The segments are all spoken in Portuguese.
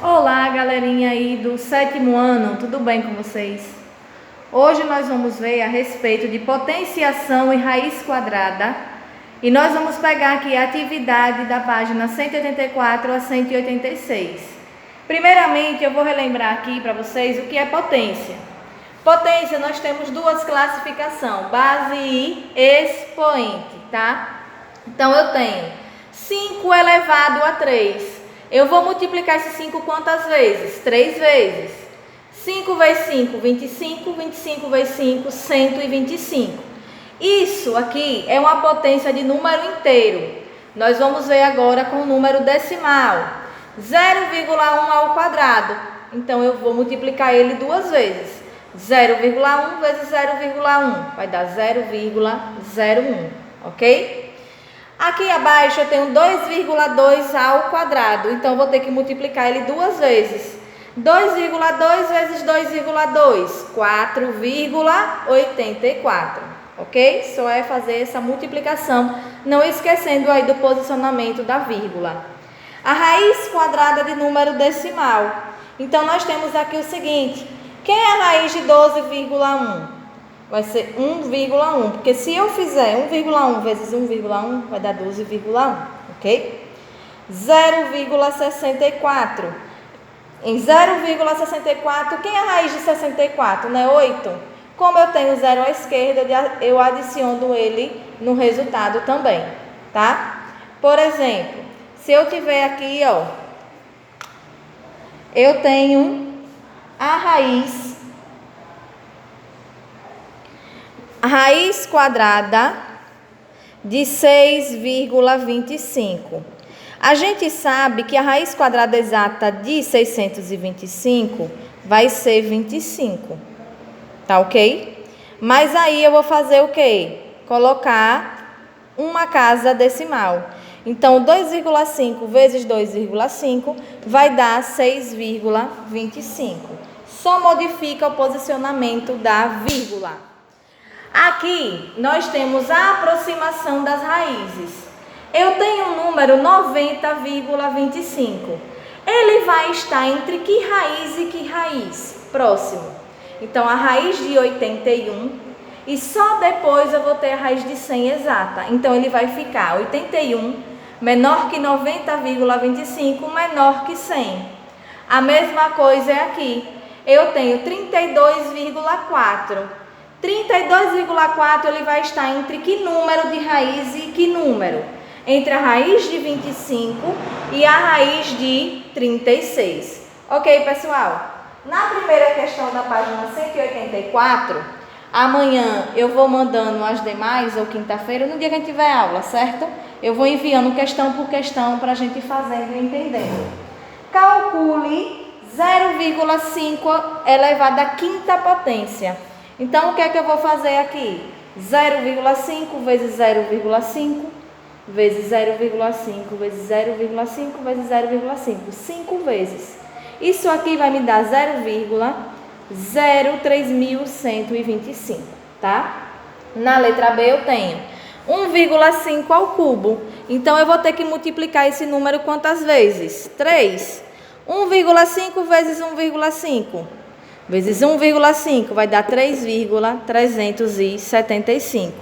Olá, galerinha aí do 7º ano, tudo bem com vocês? Hoje nós vamos ver a respeito de potenciação e raiz quadrada e nós vamos pegar aqui a atividade da página 184 a 186. Primeiramente, eu vou relembrar aqui para vocês o que é potência. Potência, nós temos duas classificações, base e expoente, tá? Então, eu tenho 5 elevado a 3. Eu vou multiplicar esse 5 quantas vezes? 3 vezes. 5 vezes 5, 25. 25 vezes 5, 125. Isso aqui é uma potência de número inteiro. Nós vamos ver agora com o número decimal. 0,1 ao quadrado. Então, eu vou multiplicar ele duas vezes. 0,1 vezes 0,1 vai dar 0,01, ok? Aqui abaixo eu tenho 2,2 ao quadrado, então eu vou ter que multiplicar ele duas vezes. 2,2 vezes 2,2, 4,84, ok? Só é fazer essa multiplicação, não esquecendo aí do posicionamento da vírgula. A raiz quadrada de número decimal. Então, nós temos aqui o seguinte, quem é a raiz de 12,1? Vai ser 1,1, porque se eu fizer 1,1 vezes 1,1, vai dar 12,1, ok? 0,64. Em 0,64, quem é a raiz de 64? Não é 8? Como eu tenho 0 à esquerda, eu adiciono ele no resultado também, tá? Por exemplo, se eu tiver aqui, ó, eu tenho a raiz quadrada de 6,25. A gente sabe que a raiz quadrada exata de 625 vai ser 25, tá ok? Mas aí eu vou fazer o quê? Colocar uma casa decimal. Então, 2,5 vezes 2,5 vai dar 6,25. Só modifica o posicionamento da vírgula. Aqui, nós temos a aproximação das raízes. Eu tenho um número 90,25. Ele vai estar entre que raiz e que raiz? Próximo. Então, a raiz de 81 e só depois eu vou ter a raiz de 100 exata. Então, ele vai ficar 81 menor que 90,25 menor que 100. A mesma coisa é aqui. Eu tenho 32,4. 32,4 ele vai estar entre que número de raiz e que número? Entre a raiz de 25 e a raiz de 36. Ok, pessoal? Na primeira questão da página 184, amanhã eu vou mandando as demais, ou quinta-feira, no dia que a gente tiver aula, certo? Eu vou enviando questão por questão para a gente fazendo e entendendo. Calcule 0,5 elevado à quinta potência. Então, o que é que eu vou fazer aqui? 0,5 vezes 0,5 vezes 0,5 vezes 0,5 vezes 0,5. 5 vezes. Isso aqui vai me dar 0,03125, tá? Na letra B eu tenho 1,5 ao cubo. Então, eu vou ter que multiplicar esse número quantas vezes? 3. 1,5 vezes 1,5. Vezes 1,5 vai dar 3,375.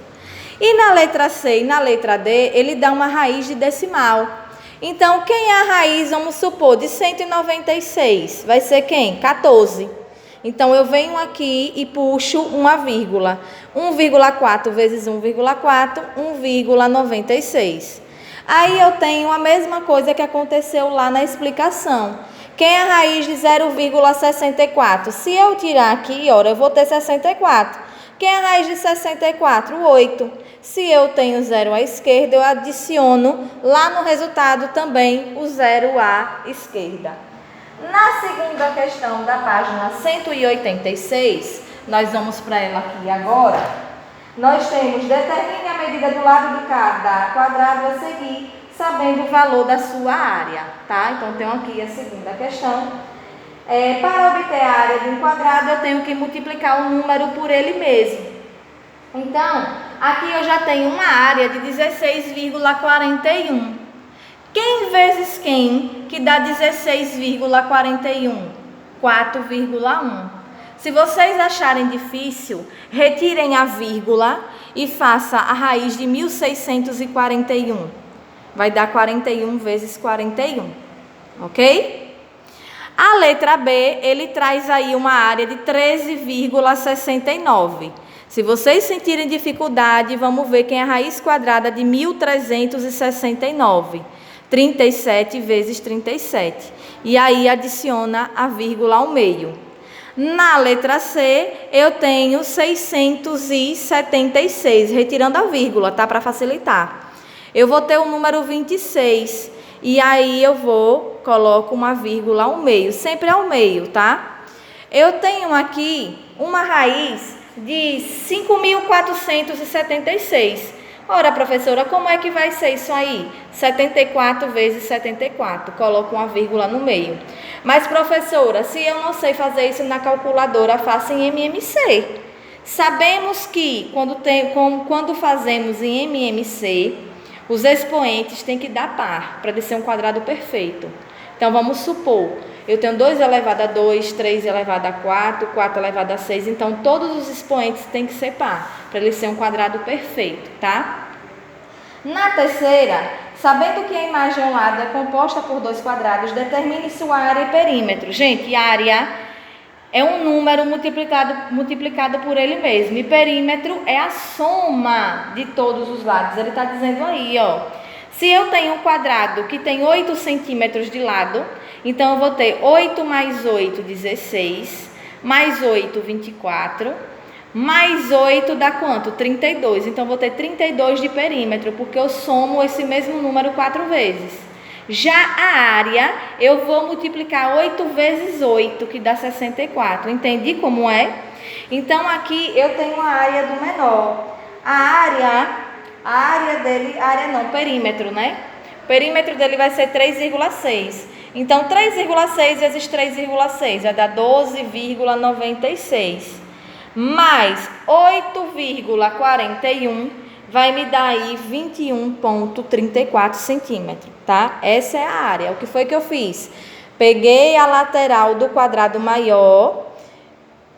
E na letra C e na letra D, ele dá uma raiz de decimal. Então, quem é a raiz, vamos supor, de 196? Vai ser quem? 14. Então, eu venho aqui e puxo uma vírgula. 1,4 vezes 1,4, 1,96. Aí eu tenho a mesma coisa que aconteceu lá na explicação. Quem é a raiz de 0,64? Se eu tirar aqui, ora, eu vou ter 64. Quem é a raiz de 64? 8. Se eu tenho 0 à esquerda, eu adiciono lá no resultado também o 0 à esquerda. Na segunda questão da página 186, nós vamos para ela aqui agora. Nós temos, determine a medida do lado de cada quadrado a seguir, sabendo o valor da sua área, tá? Então, tenho aqui a segunda questão. Para obter a área de um quadrado, eu tenho que multiplicar o número por ele mesmo. Então, aqui eu já tenho uma área de 16,41. Quem vezes quem que dá 16,41? 4,1. Se vocês acharem difícil, retirem a vírgula e faça a raiz de 1641. Vai dar 41 vezes 41, ok? A letra B, ele traz aí uma área de 13,69. Se vocês sentirem dificuldade, vamos ver quem é a raiz quadrada de 1369. 37 vezes 37. E aí adiciona a vírgula ao meio. Na letra C, eu tenho 676, retirando a vírgula, tá? Para facilitar. Eu vou ter o número 26. E aí eu coloco uma vírgula ao meio, sempre ao meio, tá? Eu tenho aqui uma raiz de 5.476. Ora, professora, como é que vai ser isso aí? 74 vezes 74. Coloco uma vírgula no meio. Mas, professora, se eu não sei fazer isso na calculadora, faço em MMC. Sabemos que quando fazemos em MMC, os expoentes têm que dar par, para ele ser um quadrado perfeito. Então, vamos supor, eu tenho 2 elevado a 2, 3 elevado a 4, 4 elevado a 6. Então, todos os expoentes têm que ser par, para ele ser um quadrado perfeito, tá? Na terceira, sabendo que a imagem ao lado é composta por 2 quadrados, determine sua área e perímetro. Gente, área é um número multiplicado por ele mesmo. E perímetro é a soma de todos os lados. Ele está dizendo aí, ó. Se eu tenho um quadrado que tem 8 centímetros de lado, então eu vou ter 8 mais 8, 16, mais 8, 24, mais 8 dá quanto? 32. Então, eu vou ter 32 de perímetro, porque eu somo esse mesmo número 4 vezes. Já a área, eu vou multiplicar 8 vezes 8, que dá 64. Entendi como é? Então, aqui eu tenho a área do menor. Perímetro, né? O perímetro dele vai ser 3,6. Então, 3,6 vezes 3,6 vai dar 12,96. Mais 8,41 vai me dar aí 21,34 centímetros, tá? Essa é a área. O que foi que eu fiz? Peguei a lateral do quadrado maior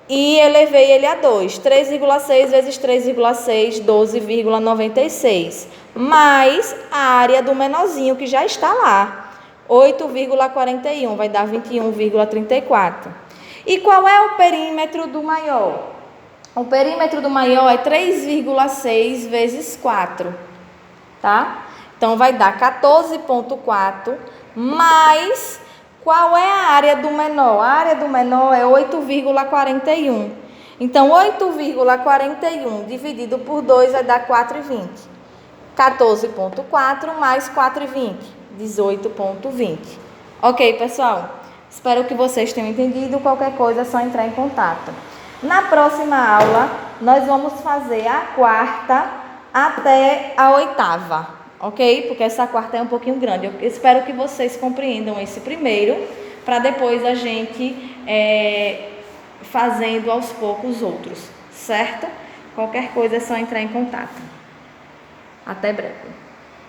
e elevei ele a 2. 3,6 vezes 3,6, 12,96. Mais a área do menorzinho que já está lá. 8,41 vai dar 21,34. E qual é o perímetro do maior? O perímetro do maior é 3,6 vezes 4, tá? Então, vai dar 14,4 mais qual é a área do menor? A área do menor é 8,41. Então, 8,41 dividido por 2 vai dar 4,20. 14,4 mais 4,20, 18,20. Ok, pessoal? Espero que vocês tenham entendido. Qualquer coisa é só entrar em contato. Na próxima aula, nós vamos fazer a quarta até a oitava, ok? Porque essa quarta é um pouquinho grande. Eu espero que vocês compreendam esse primeiro, para depois a gente fazendo aos poucos os outros, certo? Qualquer coisa é só entrar em contato. Até breve.